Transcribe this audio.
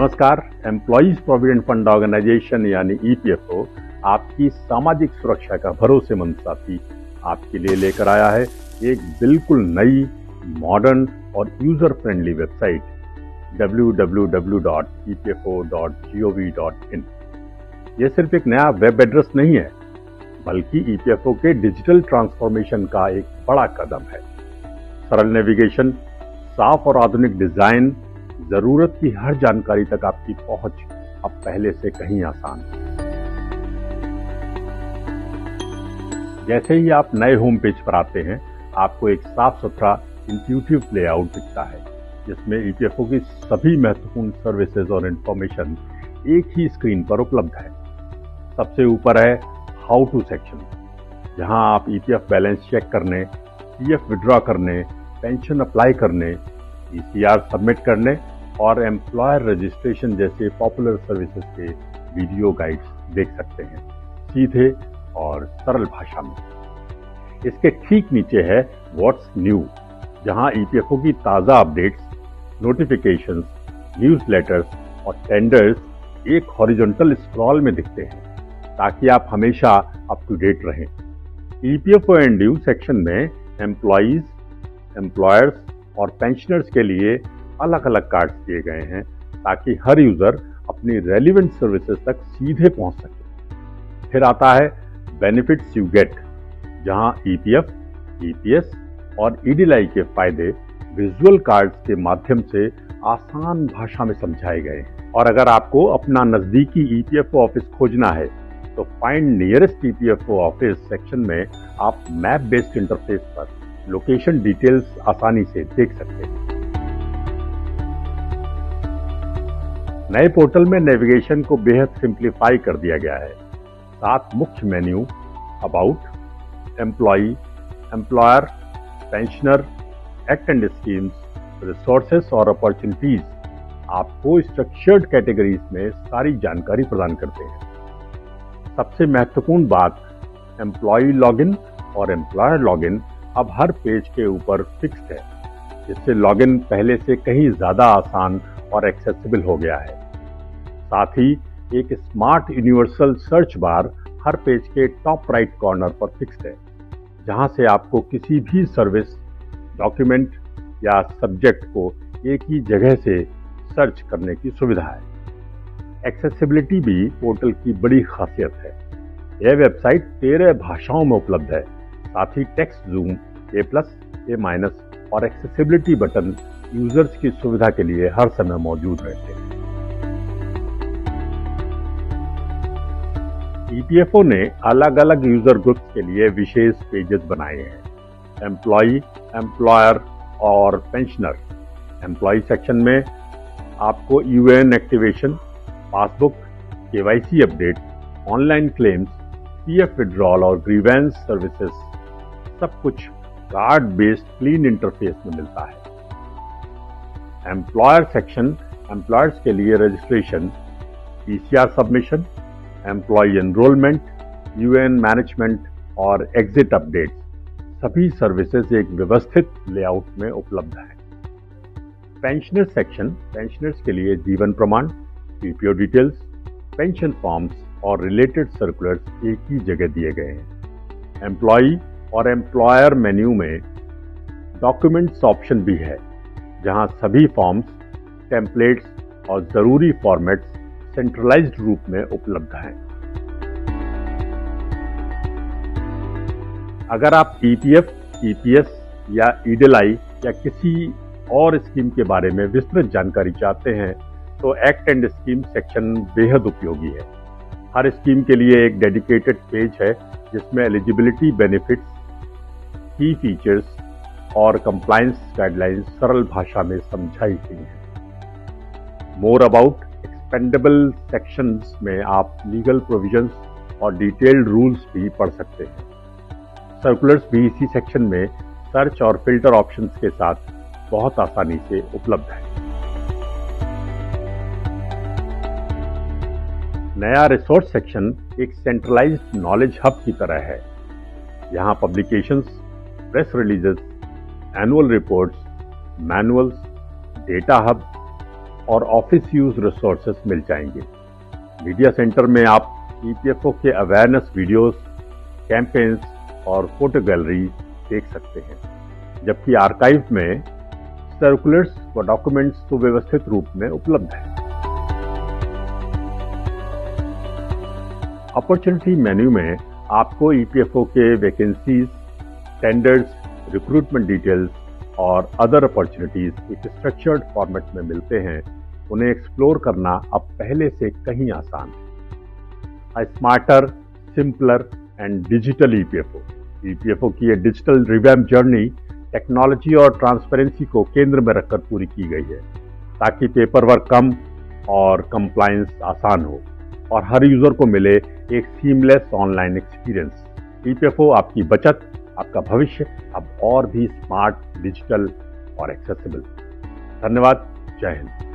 नमस्कार। Employees provident fund organisation यानी EPFO आपकी सामाजिक सुरक्षा का भरोसेमंद साथी आपके लिए लेकर आया है एक बिल्कुल नई, मॉडर्न और यूजर फ्रेंडली वेबसाइट www.epfo.gov.in। यह सिर्फ एक नया वेब एड्रेस नहीं है, बल्कि ईपीएफओ के डिजिटल ट्रांसफॉर्मेशन का एक बड़ा कदम है। सरल नेविगेशन, साफ और आधुनिक डिजाइन, जरूरत की हर जानकारी तक आपकी पहुंच अब पहले से कहीं आसान। जैसे ही आप नए होम पेज पर आते हैं, आपको एक साफ सुथरा इंट्यूटिव लेआउट दिखता है, जिसमें ईपीएफओ की सभी महत्वपूर्ण सर्विसेज और इंफॉर्मेशन एक ही स्क्रीन पर उपलब्ध है। सबसे ऊपर है हाउ टू सेक्शन, जहां आप ईपीएफ बैलेंस चेक करने, पीएफ विड्रॉ करने, पेंशन अप्लाई करने, ईसीआर सबमिट करने और एम्प्लॉयर रजिस्ट्रेशन जैसे पॉपुलर सर्विसेज के वीडियो गाइड्स देख सकते हैं, सीधे और सरल भाषा में। इसके ठीक नीचे है व्हाट्स न्यू, जहां ईपीएफओ की ताजा अपडेट्स, नोटिफिकेशंस, न्यूज़लेटर्स और टेंडर्स एक हॉरिजॉन्टल स्क्रॉल में दिखते हैं, ताकि आप हमेशा अप टू डेट रहें। ईपीएफओ एंड ड्यू सेक्शन में एम्प्लॉइज, एम्प्लॉयर्स और पेंशनर्स के लिए अलग अलग कार्ड्स दिए गए हैं, ताकि हर यूजर अपनी रेलिवेंट सर्विसेज तक सीधे पहुंच सके। फिर आता है बेनिफिट्स यू गेट, जहां ईपीएफ, ईपीएस और ईडीएलआई के फायदे विजुअल कार्ड्स के माध्यम से आसान भाषा में समझाए गए हैं। और अगर आपको अपना नजदीकी ईपीएफओ ऑफिस खोजना है, तो find nearest EPFO office section में आप मैप बेस्ड इंटरफेस पर लोकेशन डिटेल्स आसानी से देख सकते हैं। नए पोर्टल में नेविगेशन को बेहद सिंप्लीफाई कर दिया गया है। 7 मुख्य menu about, employee, employer, pensioner, act and schemes, resources और अपॉर्चुनिटीज आपको स्ट्रक्चर्ड कैटेगरीज में सारी जानकारी प्रदान करते हैं। सबसे महत्वपूर्ण बात, एम्प्लॉई लॉगिन और एम्प्लॉयर लॉगिन अब हर पेज के ऊपर फिक्स्ड है, जिससे लॉगिन पहले से कहीं ज्यादा आसान और एक्सेसिबल हो गया है। साथ ही एक स्मार्ट यूनिवर्सल सर्च बार हर पेज के टॉप राइट कॉर्नर पर फिक्स्ड है, जहां से आपको किसी भी सर्विस, डॉक्यूमेंट या सब्जेक्ट को एक ही जगह से सर्च करने की सुविधा है। एक्सेसिबिलिटी भी पोर्टल की बड़ी खासियत है। यह वेबसाइट 13 भाषाओं में उपलब्ध है। साथ ही टेक्स्ट जूम, A+, A- और एक्सेसिबिलिटी बटन यूजर्स की सुविधा के लिए हर समय मौजूद रहते हैं। ईपीएफओ ने अलग अलग यूजर ग्रुप्स के लिए विशेष पेजेस बनाए हैं। एम्प्लॉई, एम्प्लॉयर और पेंशनर। एम्प्लॉई सेक्शन में आपको UAN activation, passbook, KYC update, online claims, PF withdrawal और ग्रीवेंस सर्विसेज सब कुछ कार्ड बेस्ड क्लीन इंटरफेस में मिलता है। एम्प्लॉयर सेक्शन एम्प्लॉयर्स के लिए registration, ECR submission, employ enrolment, UAN management और एग्जिट अपडेट्स सभी सर्विसेज एक व्यवस्थित लेआउट में उपलब्ध है। पेंशनर सेक्शन पेंशनर्स के लिए जीवन प्रमाण, पीपीओ डिटेल्स, पेंशन फॉर्म्स और रिलेटेड सर्कुलर्स एक ही जगह दिए गए हैं। एम्प्लॉई और एम्प्लॉयर मेन्यू में डॉक्यूमेंट्स ऑप्शन भी है, जहां सभी फॉर्म्स, टेम्पलेट्स और जरूरी फॉर्मेट्स सेंट्रलाइज्ड रूप में उपलब्ध हैं। अगर आप ईपीएफ, ईपीएस या ईडीएलआई या किसी और स्कीम के बारे में विस्तृत जानकारी चाहते हैं, तो एक्ट एंड स्कीम सेक्शन बेहद उपयोगी है। हर स्कीम के लिए एक डेडिकेटेड पेज है, जिसमें एलिजिबिलिटी, बेनिफिट्स, की फीचर्स और कंप्लायंस गाइडलाइंस सरल भाषा में समझाई गई हैं। मोर अबाउट, एक्सपेंडेबल सेक्शंस में आप लीगल प्रोविजंस और डिटेल्ड रूल्स भी पढ़ सकते हैं। सर्कुलर्स भी इसी सेक्शन में सर्च और फिल्टर ऑप्शंस के साथ बहुत आसानी से उपलब्ध है। नया रिसोर्स सेक्शन एक सेंट्रलाइज्ड नॉलेज हब की तरह है। यहाँ publications, press releases, annual reports, manuals, data hub, और ऑफिस यूज रिसोर्सेस मिल जाएंगे। मीडिया सेंटर में आप ईपीएफओ के अवेयरनेस वीडियोस, कैंपेन्स और फोटो गैलरी देख सकते हैं, जबकि आर्काइव में सर्कुलर्स व डॉक्यूमेंट्स सुव्यवस्थित रूप में उपलब्ध हैं। अपॉर्चुनिटी मेन्यू में आपको ईपीएफओ के वैकेंसीज, टेंडर्स, रिक्रूटमेंट डिटेल्स और अदर अपॉर्चुनिटीज एक स्ट्रक्चर्ड फॉर्मेट में मिलते हैं। उन्हें एक्सप्लोर करना अब पहले से कहीं आसान है। Smarter, simpler and digital EPFO. EPFO की ये डिजिटल रिवैम्प जर्नी टेक्नोलॉजी और ट्रांसपेरेंसी को केंद्र में रखकर पूरी की गई है, ताकि पेपर वर्क कम और कंप्लायंस आसान हो और हर यूजर को मिले एक सीमलेस ऑनलाइन एक्सपीरियंस। ईपीएफओ आपकी बचत, आपका भविष्य अब और भी स्मार्ट, डिजिटल और एक्सेसिबल। धन्यवाद। जय हिंद।